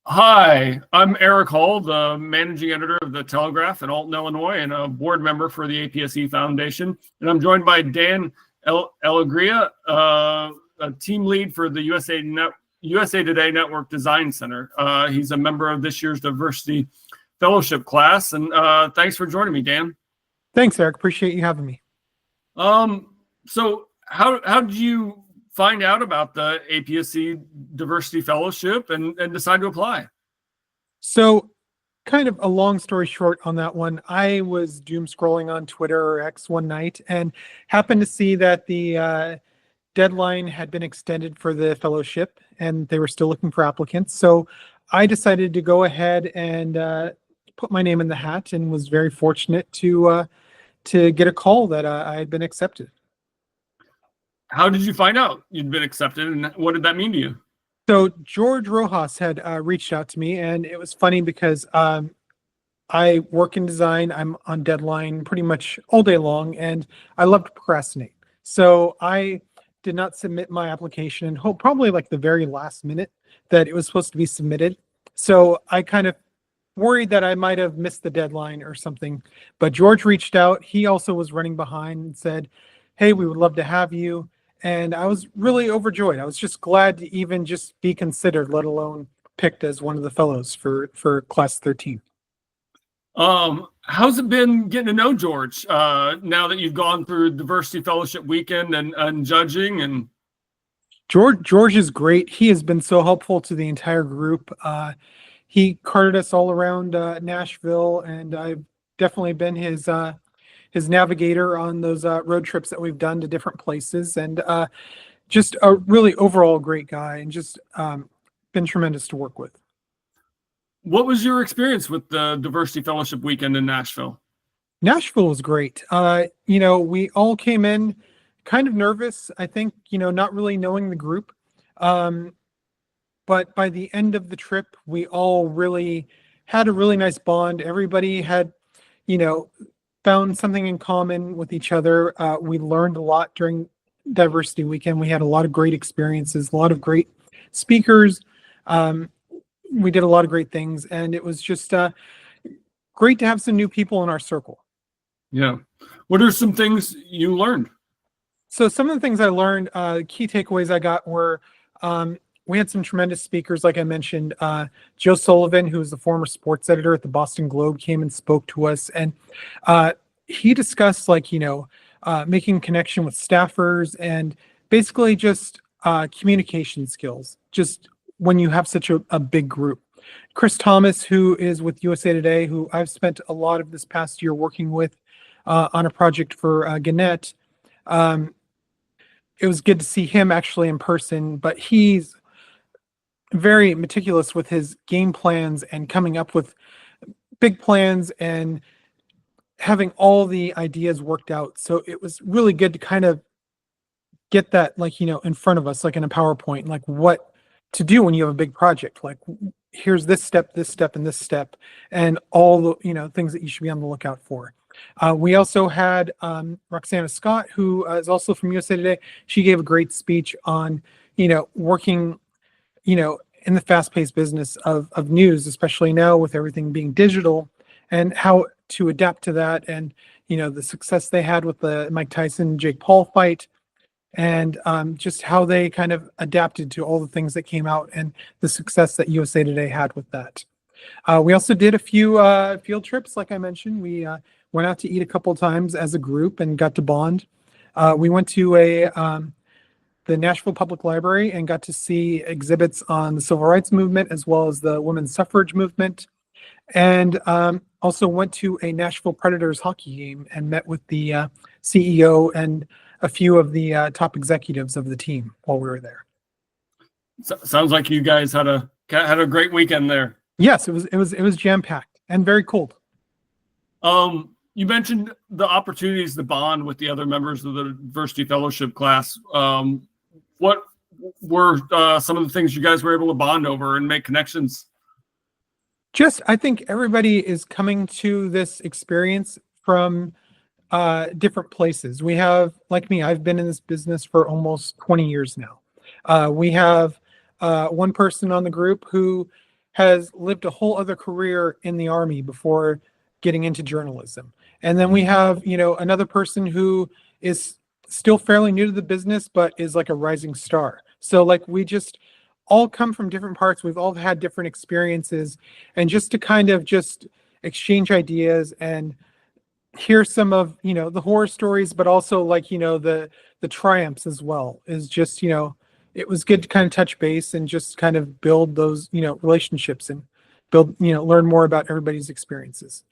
Hi, I'm Erik Hall, the managing editor of the Telegraph in Alton, Illinois, and a board member for the APSE Foundation. And I'm joined by Dan Alegria, a team lead for the USA Today Network Design Center. He's a member of this year's Diversity Fellowship class. And thanks for joining me, Dan. Thanks, Erik. Appreciate you having me. So how did you find out about the APSE Diversity Fellowship and decide to apply? So kind of a long story short on that one, I was doom scrolling on Twitter or X one night and happened to see that the deadline had been extended for the fellowship and they were still looking for applicants. So I decided to go ahead and put my name in the hat and was very fortunate to get a call that I had been accepted. How did you find out you'd been accepted, and what did that mean to you? So George Rojas had reached out to me, and it was funny because I work in design. I'm on deadline pretty much all day long, and I love to procrastinate. So I did not submit my application and hope probably like the very last minute that it was supposed to be submitted. So I kind of worried that I might have missed the deadline or something. But George reached out. He also was running behind and said, "Hey, we would love to have you." And I was really overjoyed. I was just glad to even just be considered, let alone picked as one of the fellows for class 13. How's it been getting to know George now that you've gone through Diversity Fellowship weekend and judging? And George is great. He has been so helpful to the entire group. He carted us all around Nashville, and I've definitely been his navigator on those road trips that we've done to different places, and just a really overall great guy, and just been tremendous to work with. what was your experience with the Diversity Fellowship weekend in Nashville? Nashville was great. We all came in kind of nervous, I think, not really knowing the group. But by the end of the trip, we all really had a really nice bond. Everybody had, found something in common with each other. We learned a lot during Diversity Weekend. We had a lot of great experiences, a lot of great speakers. We did a lot of great things, and it was just great to have some new people in our circle. Yeah. What are some things you learned? So some of the things I learned, key takeaways I got were we had some tremendous speakers, like I mentioned. Joe Sullivan, who was the former sports editor at the Boston Globe, came and spoke to us, and he discussed making connection with staffers and basically just communication skills, just when you have such a big group. Chris Thomas, who is with USA Today, who I've spent a lot of this past year working with on a project for Gannett. It was good to see him actually in person, but he's very meticulous with his game plans and coming up with big plans and having all the ideas worked out. So it was really good to kind of get that in front of us, like in a PowerPoint, like what to do when you have a big project. Like, here's this step, and this step, and all the things that you should be on the lookout for. We also had Roxanna Scott, who is also from USA Today. She gave a great speech on working in the fast-paced business of news, especially now with everything being digital, and how to adapt to that, and the success they had with the Mike Tyson Jake Paul fight, and just how they kind of adapted to all the things that came out and the success that USA Today had with that. We also did a few field trips, like I mentioned. We went out to eat a couple of times as a group and got to bond. We went to the Nashville Public Library and got to see exhibits on the civil rights movement as well as the women's suffrage movement, and also went to a Nashville Predators hockey game and met with the CEO and a few of the top executives of the team while we were there. Sounds like you guys had a great weekend there. Yes, it was jam-packed and very cold. You mentioned the opportunities to bond with the other members of the Diversity Fellowship class. What were some of the things you guys were able to bond over and make connections? I think everybody is coming to this experience from different places. We have, like me, I've been in this business for almost 20 years now. We have one person on the group who has lived a whole other career in the Army before getting into journalism. And then we have, another person who is still fairly new to the business, but is like a rising star. So like we just all come from different parts. We've all had different experiences, and just to kind of just exchange ideas and hear some of, the horror stories, but also like, the triumphs as well, is just, it was good to kind of touch base and just kind of build those, relationships and build, learn more about everybody's experiences.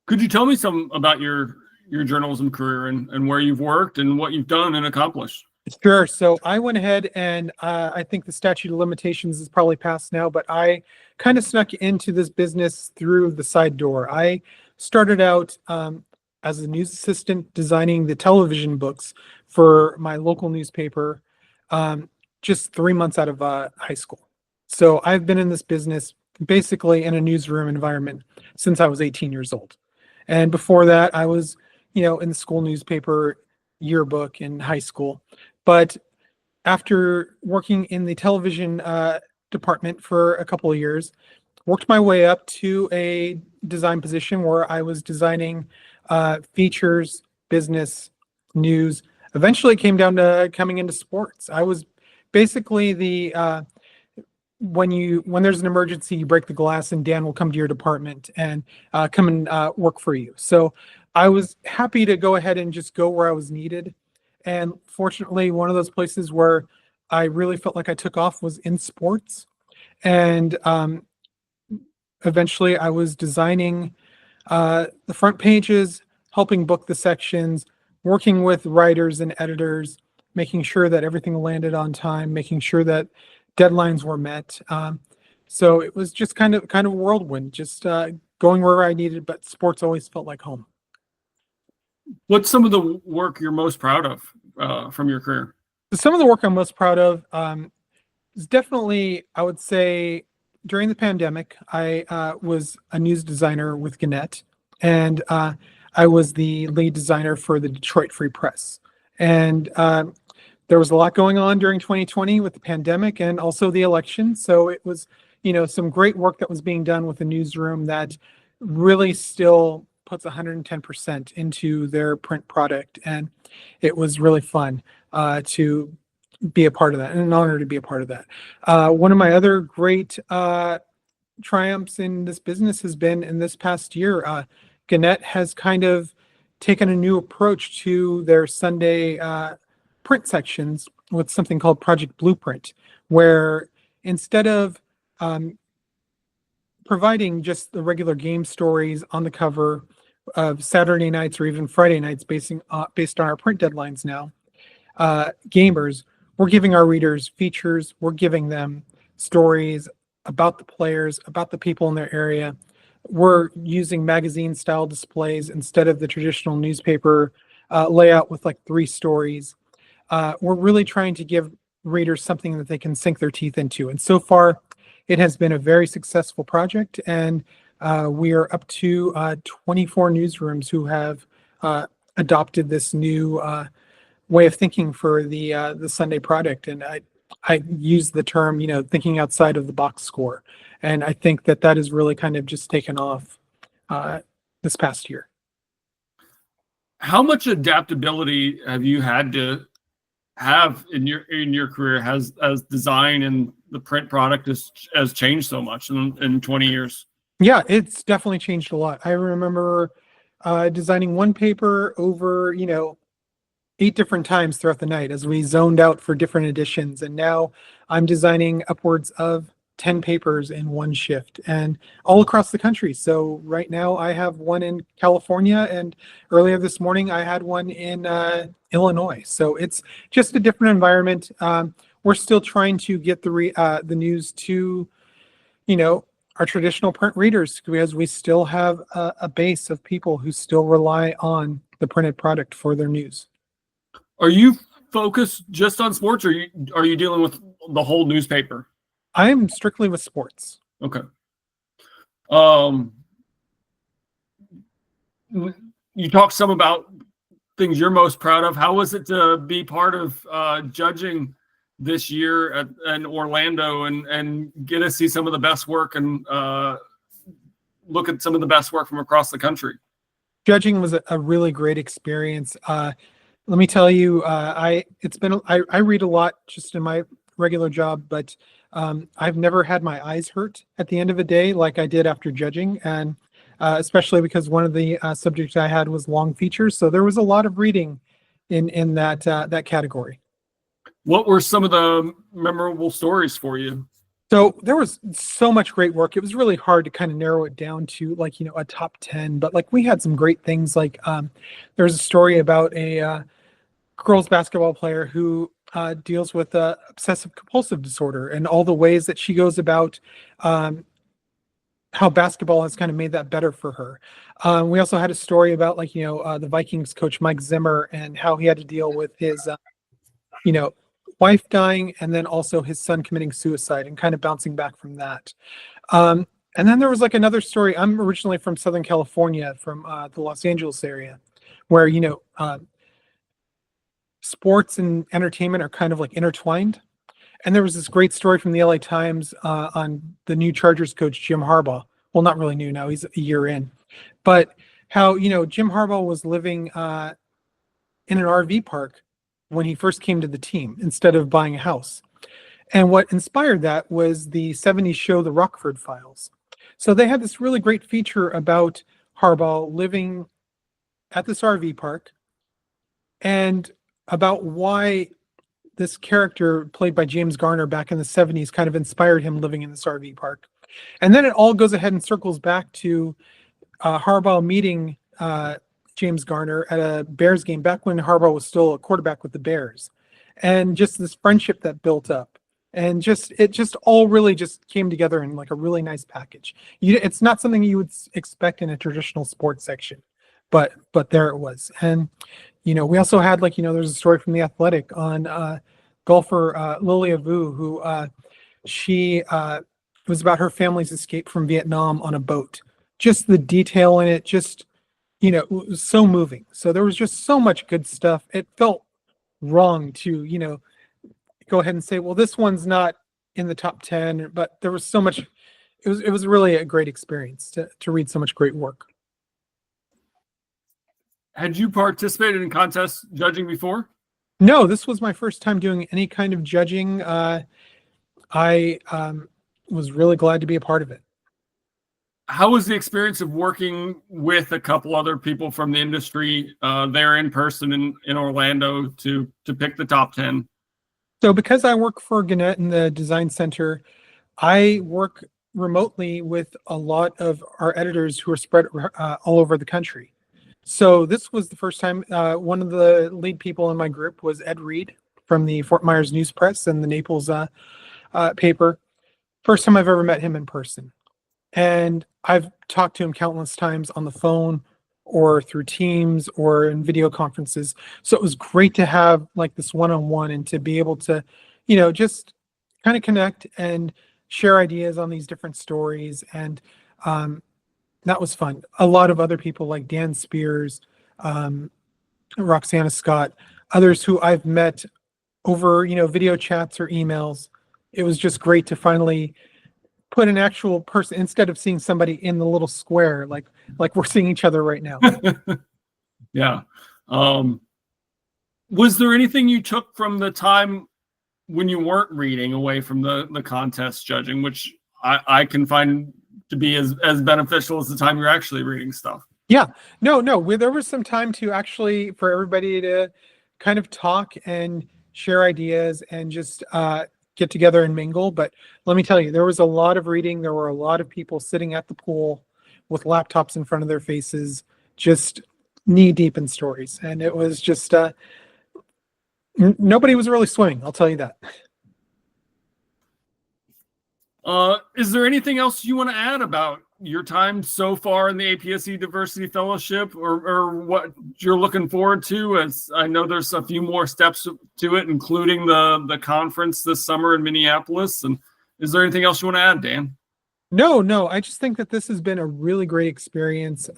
Could you tell me some about your journalism career and where you've worked and what you've done and accomplished? Sure. So I went ahead and I think the statute of limitations is probably passed now, but I kind of snuck into this business through the side door. I started out as a news assistant designing the television books for my local newspaper just 3 months out of high school. So I've been in this business basically in a newsroom environment since I was 18 years old. And before that, I was, in the school newspaper yearbook in high school. But after working in the television department for a couple of years, worked my way up to a design position where I was designing features, business, news. Eventually, it came down to coming into sports. I was basically the when there's an emergency, you break the glass, and Dan will come to your department and come and work for you. So I was happy to go ahead and just go where I was needed. And fortunately, one of those places where I really felt like I took off was in sports. And eventually I was designing the front pages, helping book the sections, working with writers and editors, making sure that everything landed on time, making sure that deadlines were met. So it was just kind of a whirlwind, just going wherever I needed, but sports always felt like home. What's some of the work you're most proud of from your career? Some of the work I'm most proud of is definitely, I would say, during the pandemic, I was a news designer with Gannett, and I was the lead designer for the Detroit Free Press. And there was a lot going on during 2020 with the pandemic and also the election. So it was, some great work that was being done with the newsroom that really still puts 110% into their print product. And it was really fun to be a part of that, and an honor to be a part of that. One of my other great triumphs in this business has been in this past year. Gannett has kind of taken a new approach to their Sunday print sections with something called Project Blueprint, where instead of providing just the regular game stories on the cover of Saturday nights or even Friday nights based on our print deadlines now, gamers, we're giving our readers features, we're giving them stories about the players, about the people in their area. We're using magazine style displays instead of the traditional newspaper layout with like 3 stories. We're really trying to give readers something that they can sink their teeth into. And so far, it has been a very successful project. And we are up to 24 newsrooms who have adopted this new way of thinking for the Sunday product. And I use the term, thinking outside of the box score. And I think that has really kind of just taken off this past year. How much adaptability have you had to have in your career as design and the print product has changed so much in 20 years? Yeah, it's definitely changed a lot. I remember designing one paper over, 8 different times throughout the night as we zoned out for different editions. And now I'm designing upwards of 10 papers in one shift and all across the country. So right now I have one in California, and earlier this morning I had one in Illinois. So it's just a different environment. We're still trying to get the news to, our traditional print readers, because we still have a base of people who still rely on the printed product for their news. Are you focused just on sports, or are you dealing with the whole newspaper? I'm strictly with sports. Okay. You talked some about things you're most proud of. How was it to be part of judging this year in Orlando and get to see some of the best work and look at some of the best work from across the country. Judging was a really great experience. Let me tell you, I read a lot just in my regular job, but I've never had my eyes hurt at the end of a day like I did after judging, and especially because one of the subjects I had was long features, so there was a lot of reading in that category. What were some of the memorable stories for you? So there was so much great work. It was really hard to kind of narrow it down to like, a top 10, but like we had some great things. Like there's a story about a girls basketball player who deals with obsessive compulsive disorder and all the ways that she goes about how basketball has kind of made that better for her. We also had a story about like, the Vikings coach, Mike Zimmer, and how he had to deal with his, wife dying and then also his son committing suicide and kind of bouncing back from that. And then there was like another story. I'm originally from Southern California, from the Los Angeles area, where, sports and entertainment are kind of like intertwined. And there was this great story from the LA Times on the new Chargers coach, Jim Harbaugh. Well, not really new now, he's a year in. But how, Jim Harbaugh was living in an RV park when he first came to the team instead of buying a house. And what inspired that was the 70s show, The Rockford Files. So they had this really great feature about Harbaugh living at this RV park and about why this character played by James Garner back in the 70s kind of inspired him living in this RV park. And then it all goes ahead and circles back to Harbaugh meeting James Garner at a Bears game back when Harbaugh was still a quarterback with the Bears, and just this friendship that built up, and it just all really just came together in like a really nice package. It's not something you would expect in a traditional sports section, but there it was. And we also had like there's a story from The Athletic on golfer Lilia Vu, who she was about her family's escape from Vietnam on a boat. Just the detail in it, just it was so moving. So there was just so much good stuff. It felt wrong to, go ahead and say, well, this one's not in the top 10, but there was so much. It was really a great experience to read so much great work. Had you participated in contest judging before? No, this was my first time doing any kind of judging. I was really glad to be a part of it. How was the experience of working with a couple other people from the industry there in person in Orlando to pick the top 10? So because I work for Gannett in the design center, I work remotely with a lot of our editors who are spread all over the country. So this was the first time. One of the lead people in my group was Ed Reed from the Fort Myers News Press and the Naples paper. First time I've ever met him in person. And I've talked to him countless times on the phone or through Teams or in video conferences. So it was great to have like this one-on-one and to be able to, just kind of connect and share ideas on these different stories. And that was fun. A lot of other people like Dan Spears, Roxanna Scott, others who I've met over, video chats or emails. It was just great to finally put an actual person instead of seeing somebody in the little square like we're seeing each other right now. Yeah. Was there anything you took from the time when you weren't reading away from the contest judging, which I can find to be as beneficial as the time you're actually reading stuff? Yeah. No. There was some time to actually for everybody to kind of talk and share ideas and just get together and mingle. But let me tell you, there was a lot of reading. There were a lot of people sitting at the pool with laptops in front of their faces, just knee deep in stories. And it was just, nobody was really swimming. I'll tell you that. Is there anything else you want to add about your time so far in the APSE Diversity Fellowship or what you're looking forward to? As I know there's a few more steps to it, including the conference this summer in Minneapolis. And is there anything else you want to add, Dan? No. I just think that this has been a really great experience.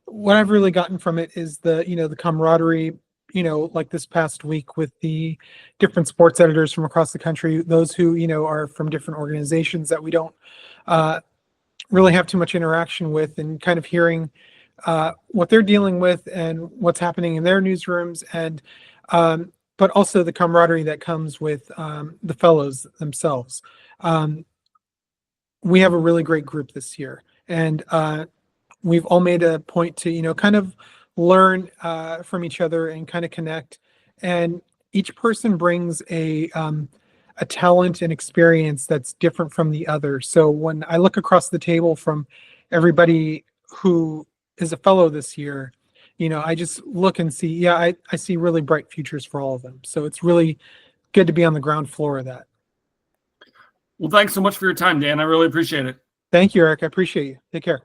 What I've really gotten from it is the camaraderie you know, like this past week with the different sports editors from across the country, those who, you know, are from different organizations that we don't really have too much interaction with, and kind of hearing what they're dealing with and what's happening in their newsrooms, and but also the camaraderie that comes with the fellows themselves. We have a really great group this year, and we've all made a point to, you know, kind of learn from each other and kind of connect. And each person brings a talent and experience that's different from the other. So when I look across the table from everybody who is a fellow this year, you know, I just look and see, yeah, I see really bright futures for all of them. So it's really good to be on the ground floor of that. Well, thanks so much for your time, Dan. I really appreciate it. Thank you, Eric. I appreciate you. Take care.